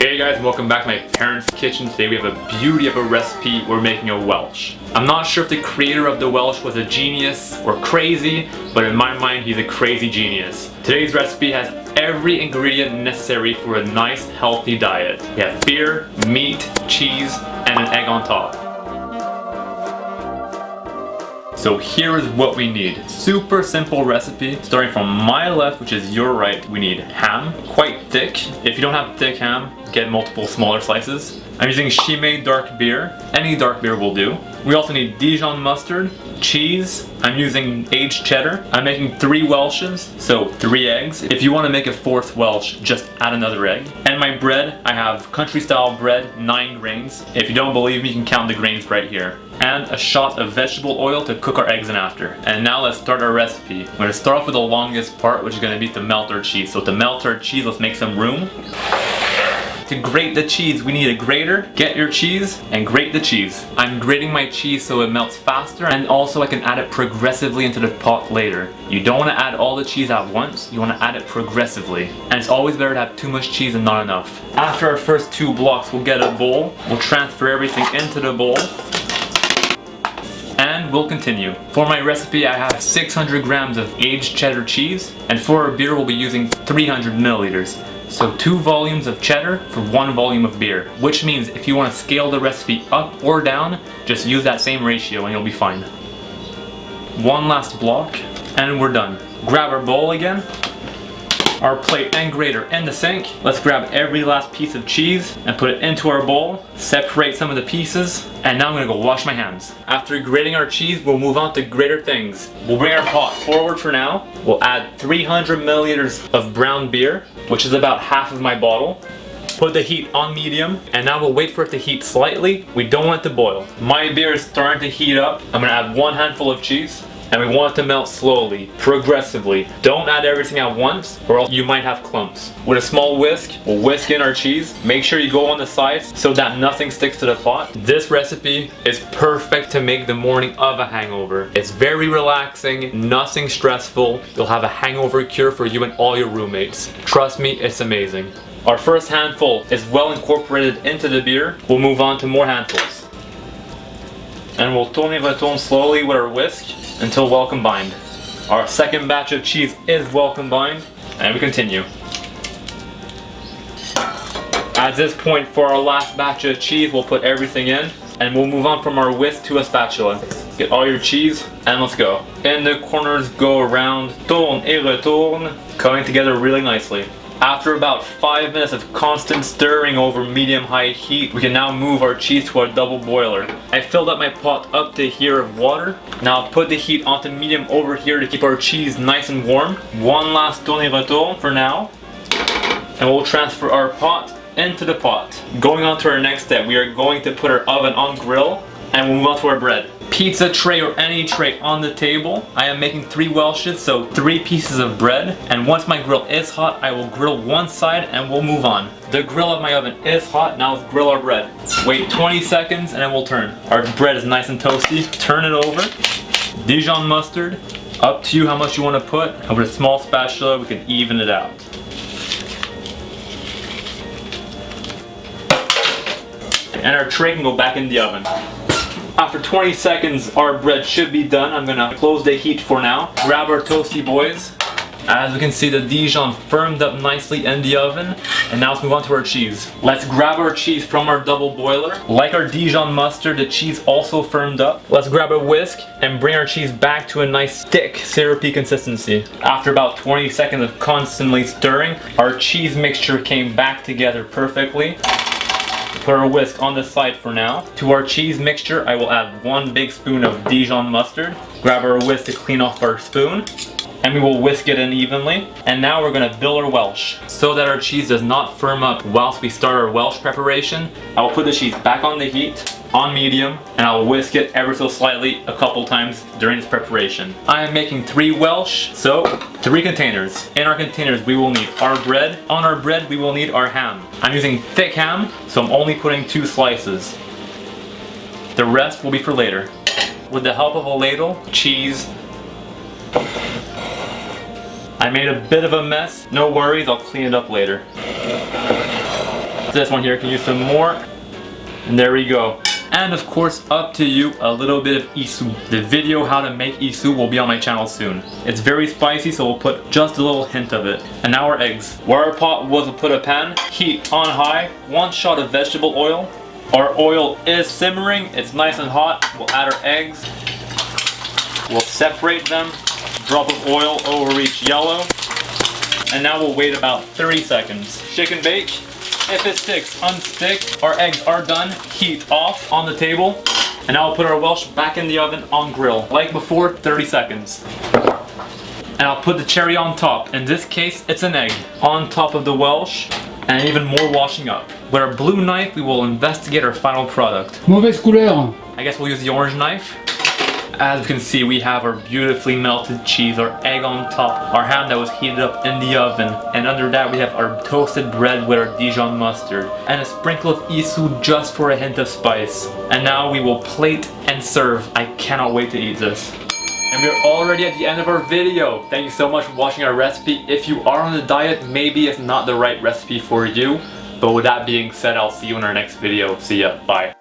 Hey guys, and welcome back to my parents' kitchen. Today we have a beauty of a recipe. We're making a Welsh. I'm not sure if the creator of the Welsh was a genius or crazy, but in my mind he's a crazy genius. Today's recipe has every ingredient necessary for a nice, healthy diet. We have beer, meat, cheese, and an egg on top. So here is what we need. Super simple recipe. Starting from my left, which is your right, we need ham, quite thick. If you don't have thick ham, get multiple smaller slices. I'm using Chimay dark beer. Any dark beer will do. We also need Dijon mustard, cheese. I'm using aged cheddar. I'm making 3 Welshes, so 3 eggs. If you want to make a 4th Welsh, just add another egg. And my bread, I have country style bread, 9 grains. If you don't believe me, you can count the grains right here. And a shot of vegetable oil to cook our eggs in after. And now let's start our recipe. We're going to start off with the longest part, which is going to be to melt our cheese. So to melt our cheese, let's make some room. To grate the cheese, we need a grater. Get your cheese and grate the cheese. I'm grating my cheese so it melts faster, and also I can add it progressively into the pot later. You don't want to add all the cheese at once, you want to add it progressively. And it's always better to have too much cheese and not enough. After our first 2 blocks, we'll get a bowl. We'll transfer everything into the bowl. And we'll continue. For my recipe, I have 600 grams of aged cheddar cheese, and for our beer, we'll be using 300 milliliters. So 2 volumes of cheddar for 1 volume of beer, which means if you want to scale the recipe up or down, just use that same ratio and you'll be fine. 1 last block, and we're done. Grab our bowl again, our plate and grater in the sink. Let's grab every last piece of cheese and put it into our bowl, separate some of the pieces, and now I'm gonna go wash my hands. After grating our cheese, we'll move on to greater things. We'll bring our pot forward for now. We'll add 300 milliliters of brown beer, which is about half of my bottle. Put the heat on medium, and now we'll wait for it to heat slightly. We don't want it to boil. My beer is starting to heat up. I'm gonna add 1 handful of cheese. And we want it to melt slowly, progressively. Don't add everything at once, or else you might have clumps. With a small whisk, we'll whisk in our cheese. Make sure you go on the sides so that nothing sticks to the pot. This recipe is perfect to make the morning of a hangover. It's very relaxing, nothing stressful. You'll have a hangover cure for you and all your roommates. Trust me, it's amazing. Our first handful is well incorporated into the beer. We'll move on to more handfuls. And we'll tourne slowly with our whisk until well combined. Our second batch of cheese is well combined, and we continue. At this point, for our last batch of cheese, we'll put everything in, and we'll move on from our whisk to a spatula. Get all your cheese, and let's go. In the corners, go around, tourne et retourne, coming together really nicely. After about 5 minutes of constant stirring over medium-high heat, we can now move our cheese to our double boiler. I filled up my pot up to here of water. Now I'll put the heat onto medium over here to keep our cheese nice and warm. 1 last tourne et retourne for now. And we'll transfer our pot into the pot. Going on to our next step, we are going to put our oven on grill, and we'll move on to our bread. Pizza tray or any tray on the table. I am making 3 Welshes, so 3 pieces of bread. And once my grill is hot, I will grill one side and we'll move on. The grill of my oven is hot, now let's grill our bread. Wait 20 seconds and then we'll turn. Our bread is nice and toasty. Turn it over. Dijon mustard. Up to you how much you want to put. And with a small spatula, we can even it out. And our tray can go back in the oven. After 20 seconds, our bread should be done. I'm gonna close the heat for now. Grab our toasty boys. As we can see, the Dijon firmed up nicely in the oven. And now let's move on to our cheese. Let's grab our cheese from our double boiler. Like our Dijon mustard, the cheese also firmed up. Let's grab a whisk and bring our cheese back to a nice thick, syrupy consistency. After about 20 seconds of constantly stirring, our cheese mixture came back together perfectly. Put our whisk on the side for now. To our cheese mixture, I will add 1 big spoon of Dijon mustard. Grab our whisk to clean off our spoon. And we will whisk it in evenly. And now we're gonna build our Welsh. So that our cheese does not firm up whilst we start our Welsh preparation, I will put the cheese back on the heat, on medium, and I'll whisk it ever so slightly a couple times during this preparation. I am making 3 Welsh, so 3 containers. In our containers we will need our bread. On our bread we will need our ham. I'm using thick ham, so I'm only putting 2 slices. The rest will be for later. With the help of a ladle, cheese. I made a bit of a mess. No worries, I'll clean it up later. This one here can use some more. And there we go. And of course, up to you, a little bit of isu. The video how to make isu will be on my channel soon. It's very spicy, so we'll put just a little hint of it. And now our eggs. Where our pot was, we'll put a pan, heat on high, 1 shot of vegetable oil. Our oil is simmering, it's nice and hot. We'll add our eggs. We'll separate them, drop of oil over each yellow. And now we'll wait about 30 seconds. Shake and bake. If it sticks, unstick. Our eggs are done. Heat off on the table. And now we'll put our Welsh back in the oven on grill. Like before, 30 seconds. And I'll put the cherry on top. In this case, it's an egg. On top of the Welsh. And even more washing up. With our blue knife, we will investigate our final product. Mauvaise couleur. I guess we'll use the orange knife. As you can see, we have our beautifully melted cheese, our egg on top, our ham that was heated up in the oven, and under that we have our toasted bread with our Dijon mustard, and a sprinkle of isu just for a hint of spice. And now we will plate and serve. I cannot wait to eat this. And we're already at the end of our video. Thank you so much for watching our recipe. If you are on a diet, maybe it's not the right recipe for you. But with that being said, I'll see you in our next video. See ya. Bye.